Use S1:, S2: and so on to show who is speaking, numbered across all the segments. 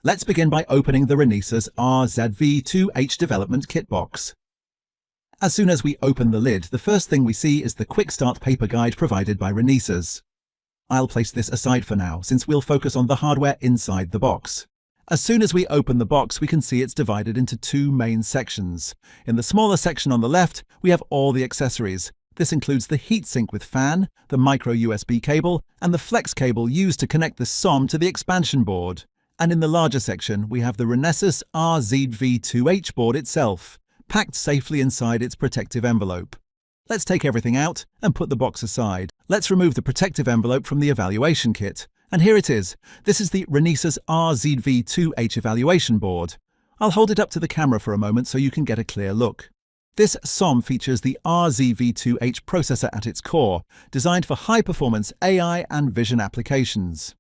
S1: Let's begin by opening the Renesas V2H development kit box. As soon as we open the lid, the first thing we see is the Quick Start paper guide provided by Renesas. I'll place this aside for now, since we'll focus on the hardware inside the box. As soon as we open the box, we can see it's divided into two main sections. In the smaller section on the left, we have all the accessories. This includes the heatsink with fan, the micro USB cable, and the flex cable used to connect the SOM to the expansion board. And in the larger section, we have the Renesas V2H board itself, packed safely inside its protective envelope. Let's take everything out and put the box aside. Let's remove the protective envelope from the evaluation kit. And here it is. This is the Renesas V2H evaluation board. I'll hold it up to the camera for a moment so you can get a clear look. This SOM features the V2H processor at its core, designed for high-performance AI and vision applications.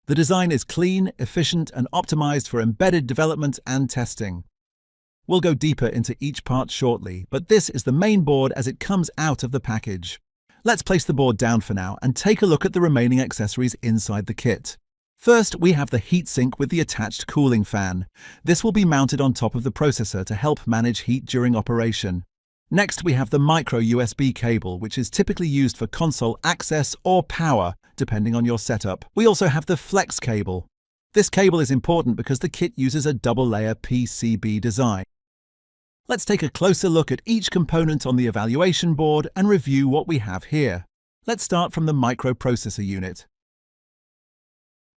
S1: The design is clean, efficient, and optimized for embedded development and testing. We'll go deeper into each part shortly, but this is the main board as it comes out of the package. Let's place the board down for now and take a look at the remaining accessories inside the kit. First, we have the heatsink with the attached cooling fan. This will be mounted on top of the processor to help manage heat during operation. Next, we have the micro USB cable, which is typically used for console access or power, depending on your setup. We also have the flex cable. This cable is important because the kit uses a double-layer PCB design. Let's take a closer look at each component on the evaluation board and review what we have here. Let's start from the microprocessor unit.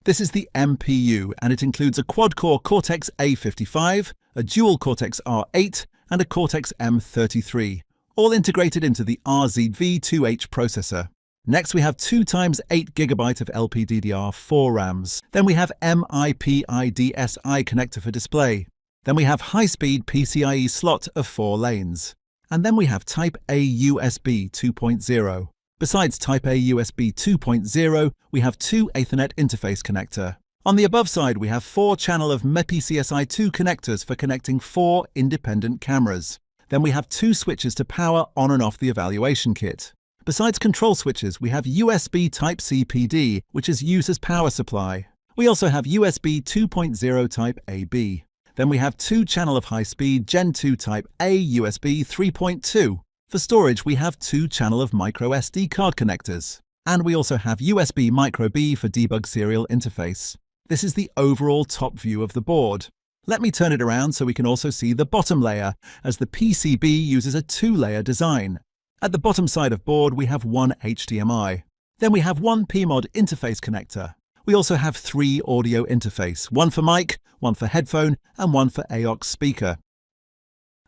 S1: This is the MPU, and it includes a quad-core Cortex-A55, a dual Cortex-R8, and a Cortex-M33, all integrated into the V2H processor. Next, we have 2x8GB of LPDDR4 RAMs. Then we have MIPI DSI connector for display. Then we have high-speed PCIe slot of 4 lanes. And then we have Type-A USB 2.0. Besides Type-A USB 2.0, we have 2 Ethernet interface connector. On the above side, we have 4 channel of MIPI CSI2 connectors for connecting 4 independent cameras. Then we have 2 switches to power on and off the evaluation kit. Besides control switches, we have USB Type-C PD, which is used as power supply. We also have USB 2.0 Type-AB. Then we have 2 channel of high-speed Gen 2 Type-A USB 3.2. For storage, we have 2 channel of micro SD card connectors. And we also have USB Micro B for debug serial interface. This is the overall top view of the board. Let me turn it around so we can also see the bottom layer, as the PCB uses a 2-layer design. At the bottom side of board, we have 1 HDMI. Then we have 1 PMOD interface connector. We also have 3 audio interface, 1 for mic, 1 for headphone, and 1 for AUX speaker.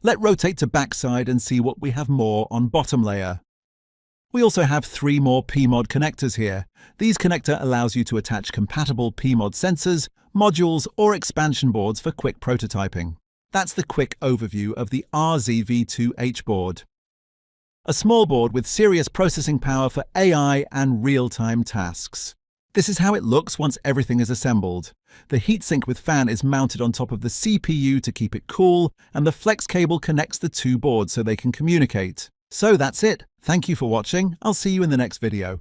S1: Let's rotate to backside and see what we have more on bottom layer. We also have 3 more PMOD connectors here. These connector allows you to attach compatible PMOD sensors, modules, or expansion boards for quick prototyping. That's the quick overview of the V2H board. A small board with serious processing power for AI and real-time tasks. This is how it looks once everything is assembled. The heatsink with fan is mounted on top of the CPU to keep it cool, and the flex cable connects the 2 boards so they can communicate. So that's it. Thank you for watching. I'll see you in the next video.